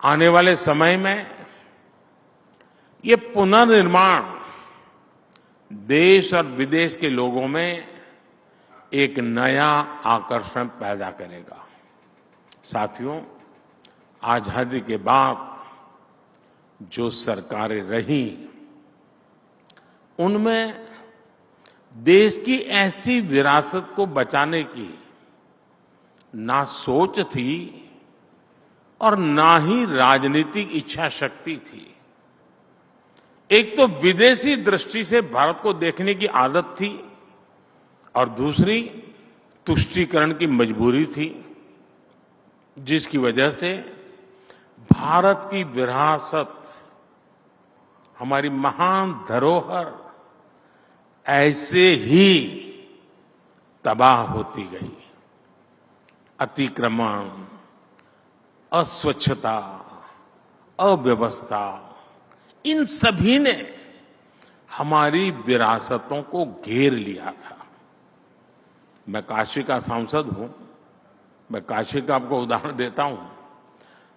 आने वाले समय में ये पुनर्निर्माण देश और विदेश के लोगों में एक नया आकर्षण पैदा करेगा। साथियों, आजादी के बाद जो सरकारें रहीं, उनमें देश की ऐसी विरासत को बचाने की ना सोच थी और ना ही राजनीतिक इच्छा शक्ति थी। एक तो विदेशी दृष्टि से भारत को देखने की आदत थी और दूसरी तुष्टीकरण की मजबूरी थी, जिसकी वजह से भारत की विरासत, हमारी महान धरोहर ऐसे ही तबाह होती गई। अतिक्रमण, अस्वच्छता, अव्यवस्था, इन सभी ने हमारी विरासतों को घेर लिया था। मैं काशी का सांसद हूं, मैं काशी का आपको उदाहरण देता हूं।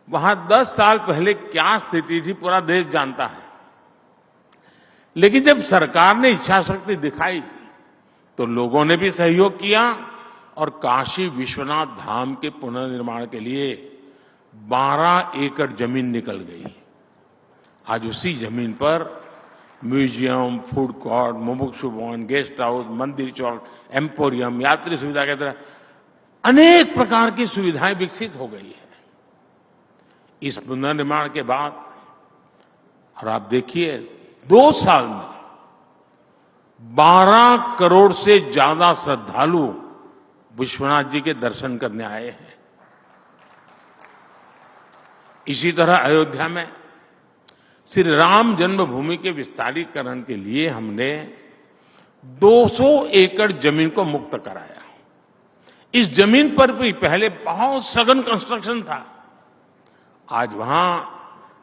वहां 10 साल पहले क्या स्थिति थी पूरा देश जानता है, लेकिन जब सरकार ने इच्छा शक्ति दिखाई तो लोगों ने भी सहयोग किया और काशी विश्वनाथ धाम के पुनर्निर्माण के लिए 12 एकड़ जमीन निकल गई। आज उसी जमीन पर म्यूजियम, फूड कोर्ट, मुमुक्षु भवन, गेस्ट हाउस, मंदिर चौक, एम्पोरियम, यात्री सुविधा के तरह अनेक प्रकार की सुविधाएं विकसित हो गई है इस पुनर्निर्माण के बाद। और आप देखिए 2 साल में 12 करोड़ से ज्यादा श्रद्धालु विश्वनाथ जी के दर्शन करने आए हैं। इसी तरह अयोध्या में श्री राम जन्मभूमि के विस्तारीकरण के लिए हमने 200 एकड़ जमीन को मुक्त कराया। इस जमीन पर भी पहले बहुत सघन कंस्ट्रक्शन था। आज वहां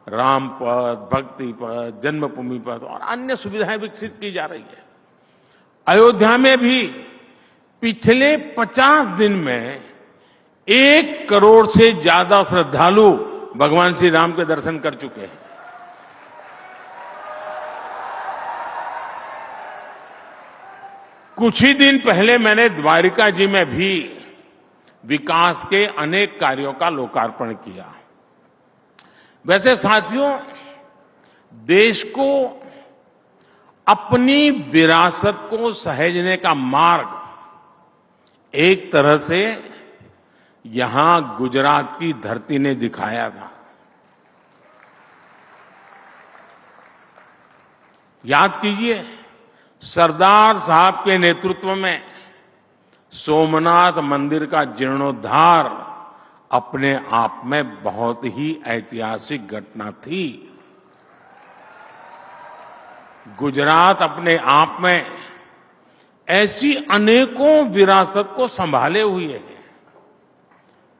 राम पथ, भक्ति पथ, जन्मभूमि पथ और अन्य सुविधाएं विकसित की जा रही है। अयोध्या में भी पिछले 50 दिन में 1 करोड़ से ज्यादा श्रद्धालु भगवान श्री राम के दर्शन कर चुके हैं। कुछ ही दिन पहले मैंने द्वारिका जी में भी विकास के अनेक कार्यों का लोकार्पण किया। वैसे साथियों, देश को अपनी विरासत को सहेजने का मार्ग एक तरह से यहां गुजरात की धरती ने दिखाया था। याद कीजिए, सरदार साहब के नेतृत्व में सोमनाथ मंदिर का जीर्णोद्धार अपने आप में बहुत ही ऐतिहासिक घटना थी। गुजरात अपने आप में ऐसी अनेकों विरासत को संभाले हुए है।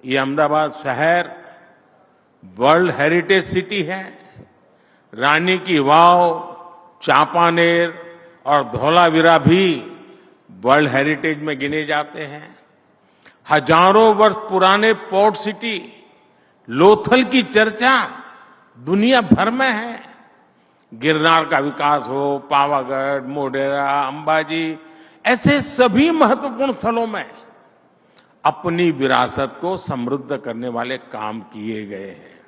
ये अहमदाबाद शहर वर्ल्ड हेरिटेज सिटी है। रानी की वाव, चांपानेर और धौलावीरा भी वर्ल्ड हेरिटेज में गिने जाते हैं। हजारों वर्ष पुराने पोर्ट सिटी लोथल की चर्चा दुनिया भर में है। गिरनार का विकास हो, पावागढ़, मोढेरा, अंबाजी, ऐसे सभी महत्वपूर्ण स्थलों में अपनी विरासत को समृद्ध करने वाले काम किए गए हैं।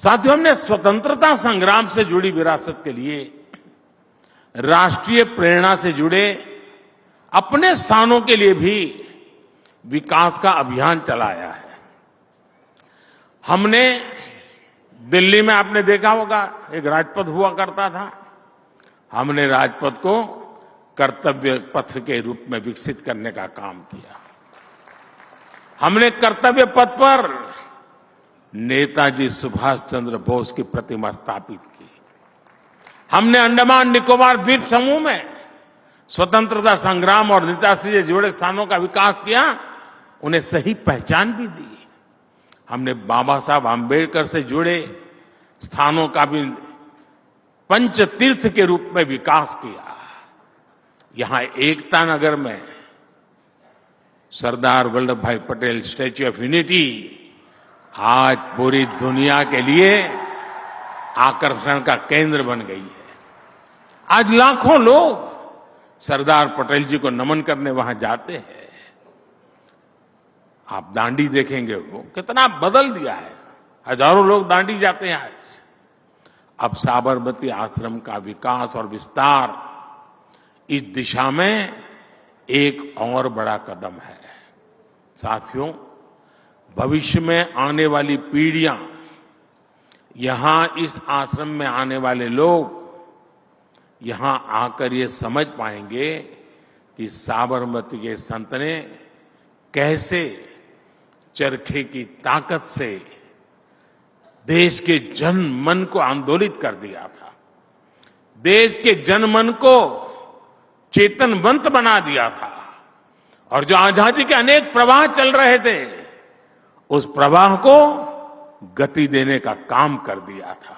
साथियों, हमने स्वतंत्रता संग्राम से जुड़ी विरासत के लिए राष्ट्रीय प्रेरणा से जुड़े अपने स्थानों के लिए भी विकास का अभियान चलाया है। हमने दिल्ली में, आपने देखा होगा, एक राजपथ हुआ करता था। हमने राजपथ को कर्तव्य पथ के रूप में विकसित करने का काम किया। हमने कर्तव्य पथ पर नेताजी सुभाष चंद्र बोस की प्रतिमा स्थापित की। हमने अंडमान निकोबार द्वीप समूह में स्वतंत्रता संग्राम और नेताजी से जुड़े स्थानों का विकास किया, उन्हें सही पहचान भी दी। हमने बाबा साहब आम्बेडकर से जुड़े स्थानों का भी पंच तीर्थ के रूप में विकास किया। यहां एकता नगर में सरदार वल्लभ भाई पटेल स्टैच्यू ऑफ यूनिटी आज पूरी दुनिया के लिए आकर्षण का केंद्र बन गई है। आज लाखों लोग सरदार पटेल जी को नमन करने वहां जाते हैं। आप दांडी देखेंगे, वो कितना बदल दिया है। हजारों लोग दांडी जाते हैं आज। अब साबरमती आश्रम का विकास और विस्तार इस दिशा में एक और बड़ा कदम है। साथियों, भविष्य में आने वाली पीढ़ियां यहां इस आश्रम में आने वाले लोग यहां आकर ये समझ पाएंगे कि साबरमती के संत ने कैसे चरखे की ताकत से देश के जन मन को आंदोलित कर दिया था, देश के जन मन को चेतनवंत बना दिया था, और जो आजादी के अनेक प्रवाह चल रहे थे उस प्रवाह को गति देने का काम कर दिया था।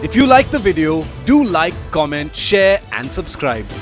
If you like the video, do like, comment, share and subscribe.